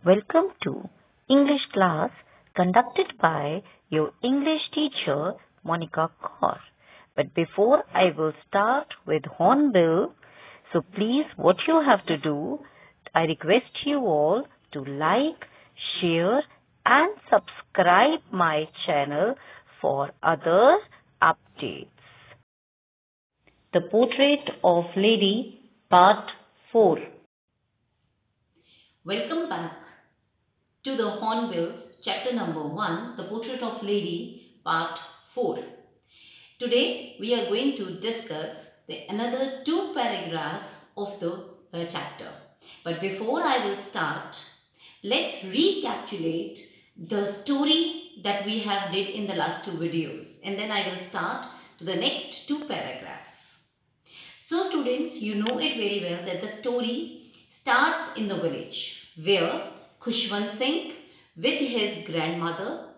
Welcome to English class conducted by your English teacher Monica Kaur. But before I will start with Hornbill, so please what you have to do, I request you all to like, share and subscribe my channel for other updates. The Portrait of Lady Part 4. Welcome back to the Hornbill, chapter number 1, The Portrait of Lady, part 4. Today we are going to discuss another 2 paragraphs of the chapter. But before I will start, let's recapitulate the story that we have did in the last 2 videos, and then I will start to the next 2 paragraphs. So students, you know it very well that the story starts in the village where Khushwant Singh with his grandmother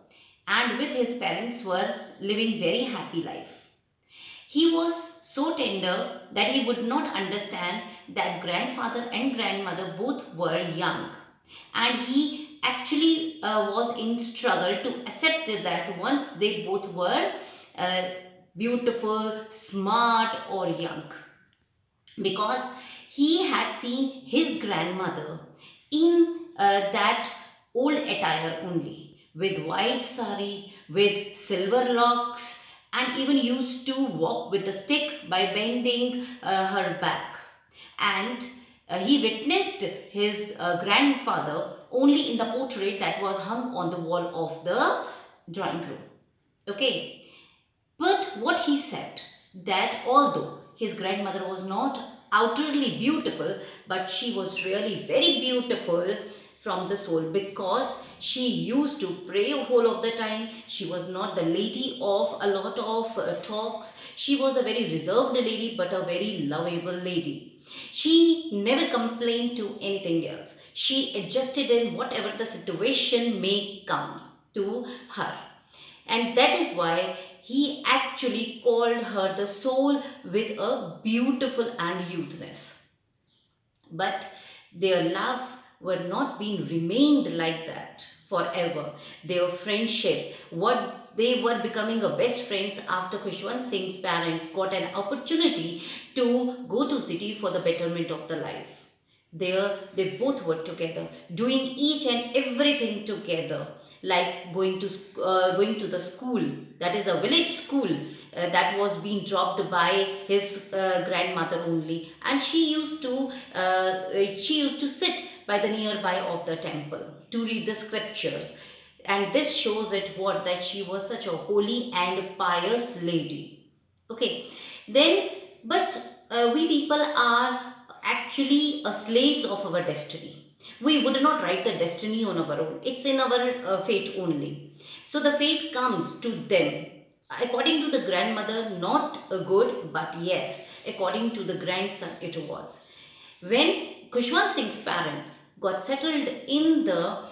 and with his parents were living very happy life. He was so tender that he would not understand that grandfather and grandmother both were young, and he actually was in struggle to accept that once they both were beautiful, smart or young, because he had seen his grandmother in that old attire only, with white sari, with silver locks, and even used to walk with a stick by bending her back. And he witnessed his grandfather only in the portrait that was hung on the wall of the drawing room. Okay, but what he said, that although his grandmother was not outwardly beautiful, but she was really very beautiful from the soul, because she used to pray whole of the time. She was not the lady of a lot of talks. She was a very reserved lady, but a very lovable lady. She never complained to anything else. She adjusted in whatever the situation may come to her. And that is why he actually called her the soul with a beautiful and youthness. But their love were not being remained like that forever. Their friendship, what they were becoming a best friends after Khushwant Singh's parents got an opportunity to go to city for the betterment of the life. There they both were together, doing each and everything together, like going to the school, that is a village school that was being dropped by his grandmother only, and she used to sit by the nearby of the temple to read the scriptures, and this shows it what that she was such a holy and pious lady. Okay, then, but we people are actually a slaves of our destiny. We would not write the destiny on our own. It's in our fate only. So the fate comes to them. According to the grandmother, not good, but yes, according to the grandson, it was. When Khushwant Singh's parents got settled in the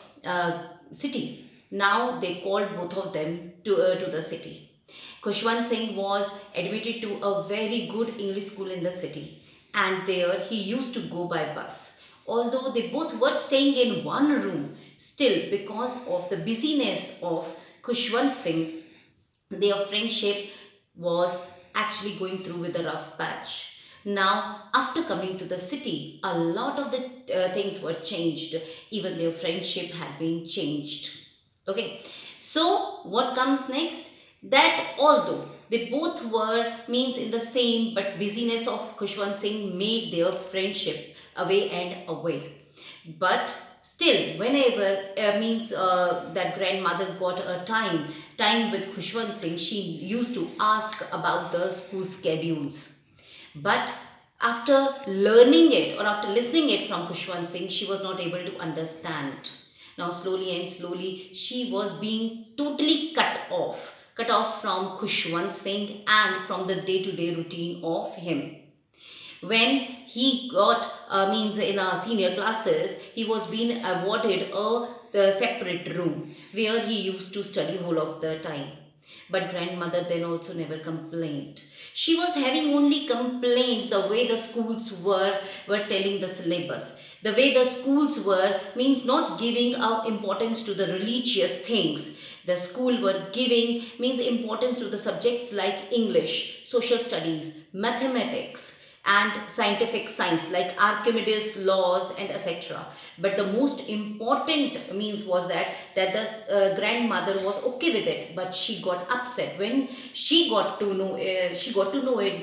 city, now they called both of them to the city. Khushwant Singh was admitted to a very good English school in the city, and there he used to go by bus. Although they both were staying in one room, still because of the busyness of Khushwant Singh, their friendship was actually going through with a rough patch. Now, after coming to the city, a lot of the things were changed. Even their friendship had been changed. Okay, so what comes next? That although they both were means in the same, but busyness of Khushwant Singh made their friendship away and away. But still, whenever that grandmother got a time with Khushwant Singh, she used to ask about the school schedules. But after learning it or after listening it from Khushwant Singh, she was not able to understand. Now slowly and slowly she was being totally cut off from Khushwant Singh and from the day-to-day routine of him. When he got means in our senior classes, he was being awarded a separate room where he used to study whole of the time. But grandmother then also never complained. She was having only complaints the way the schools were telling the syllabus, The way the schools were means not giving importance to the religious things. The school were giving means importance to the subjects like English, social studies, mathematics, and scientific science like Archimedes laws and etc. But the most important means was that the grandmother was okay with it, but she got upset when she got to know it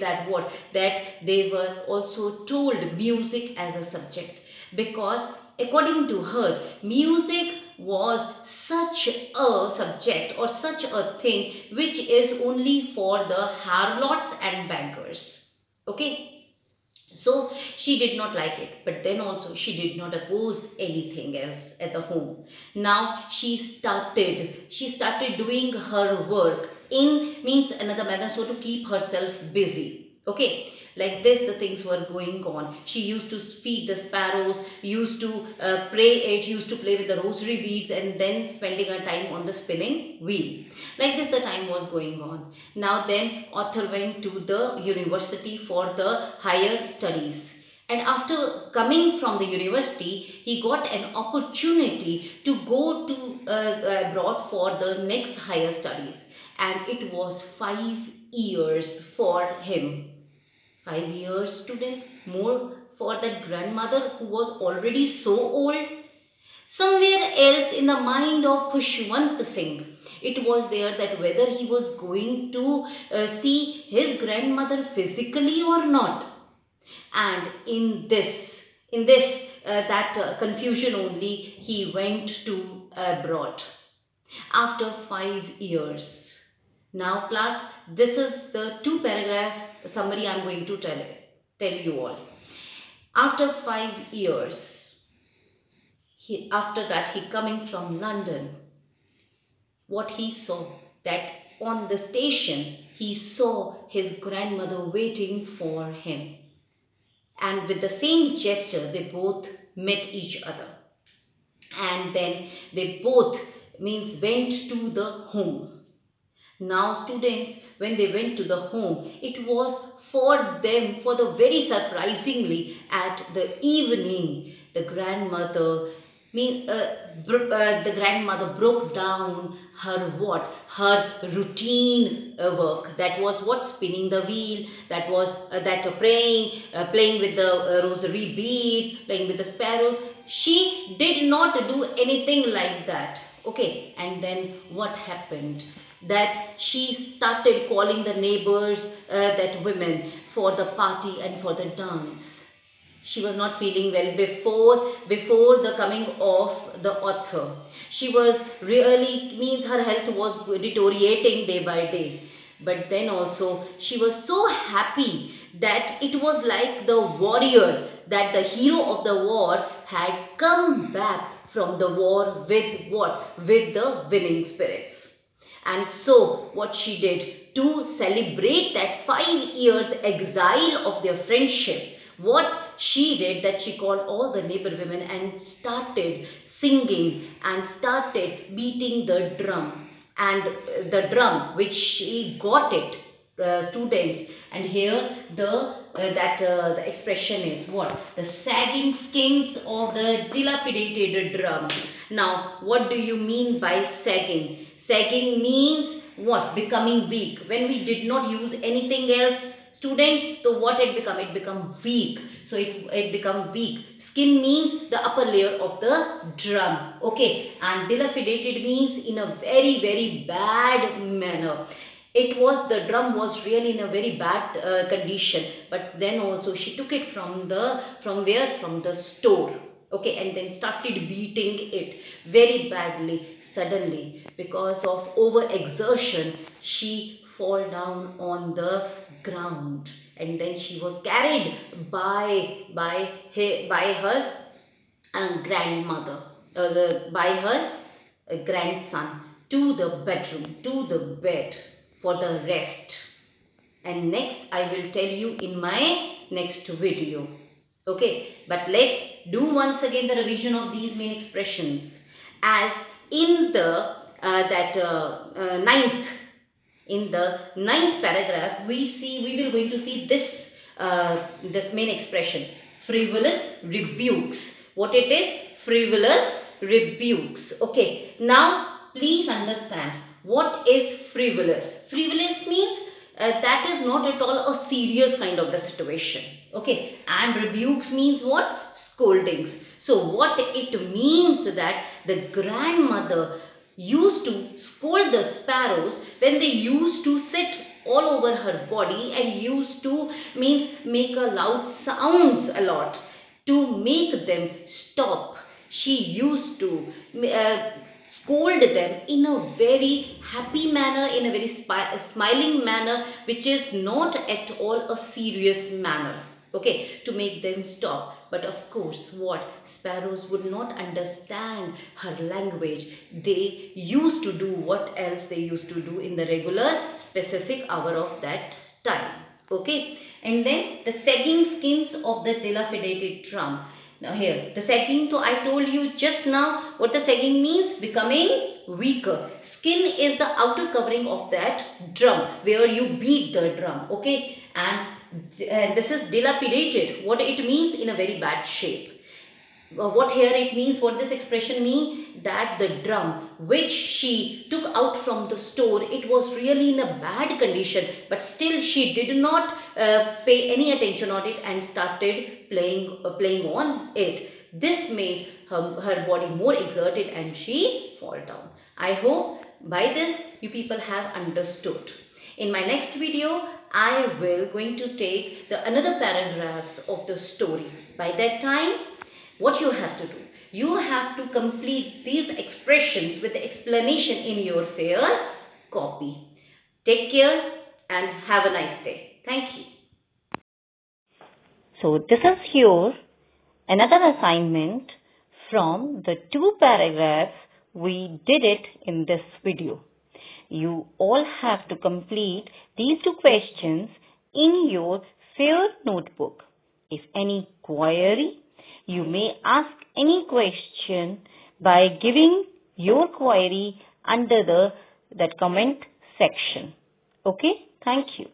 that they were also told music as a subject, because according to her, music was such a subject or such a thing which is only for the harlots and beggars. Okay, so she did not like it, but then also she did not oppose anything else at the home. Now she started doing her work in means another manner, so to keep herself busy. Okay, like this the things were going on. She used to feed the sparrows, used to used to play with the rosary beads, and then spending her time on the spinning wheel. Like this the time was going on. Now then author went to the university for the higher studies, and after coming from the university he got an opportunity to go to abroad for the next higher studies, and it was 5 years for him. 5 years, students, more for that grandmother who was already so old. Somewhere else in the mind of Khushwant Singh, it was there that whether he was going to see his grandmother physically or not. And in this confusion only, he went to abroad after 5 years. Now, class, this is the two paragraph summary I'm going to tell you all. After 5 years, after that, he coming from London. What he saw, that on the station he saw his grandmother waiting for him, and with the same gesture they both met each other, and then they both means went to the home. Now students, when they went to the home, it was for them, for the very surprisingly, at the evening, the grandmother the grandmother broke down her routine work. That was what, spinning the wheel, that was playing with the rosary beads, playing with the sparrows. She did not do anything like that. Okay, and then what happened? That she started calling the neighbors, that women, for the party and for the dance. She was not feeling well before the coming of the author. She was really, means her health was deteriorating day by day. But then also she was so happy that it was like the warrior, that the hero of the war had come back from the war with what? With the winning spirits. And so what she did to celebrate that 5 years exile of their friendship, what she did, that she called all the neighbor women and started singing and started beating the drum. And the drum which she got it, students, and here the expression is what? The sagging skins of the dilapidated drum. Now what do you mean by sagging? Sagging means what? Becoming weak. When we did not use anything else, students, so what it become? It become weak. So it become weak. Skin means the upper layer of the drum. Okay, and dilapidated means in a very, very bad manner. The drum was really in a very bad condition, but then also she took it from where? From the store. Okay, and then started beating it very badly. Suddenly, because of overexertion, she fall down on the ground, and then she was carried by her grandmother, by her grandson, to the bedroom, to the bed for the rest. And next I will tell you in my next video. Okay, but let's do once again the revision of these main expressions. As in the ninth paragraph, we will going to see this main expression: frivolous rebukes. What it is? Frivolous rebukes. Okay. Now, please understand what is frivolous. Frivolous means that is not at all a serious kind of the situation. Okay. And rebukes means what? Scoldings. So what it means that the grandmother used to scold the sparrows when they used to sit all over her body and used to make a loud sounds a lot to make them stop. She used to scold them in a very happy manner, in a very smiling manner, which is not at all a serious manner. Okay, to make them stop. But of course, what? Sparrows would not understand her language. They used to do what else they used to do in the regular specific hour of that time. Okay, and then the sagging skins of the dilapidated drum. Now here, the sagging, so I told you just now what the sagging means, becoming weaker. Skin is the outer covering of that drum, where you beat the drum, okay? And this is dilapidated. What it means? In a very bad shape. What here it means, what this expression means, that the drum which she took out from the store, it was really in a bad condition, but still she did not pay any attention on it and started playing on it. This made her body more exerted and she fall down. I hope by this you people have understood. In my next video, I will going to take the another paragraphs of the story. By that time, what you have to do? You have to complete these expressions with the explanation in your fair copy. Take care and have a nice day. Thank you. So this is your another assignment from the 2 paragraphs we did it in this video. You all have to complete these 2 questions in your fair notebook. If any query, you may ask any question by giving your query under that comment section. Okay? Thank you.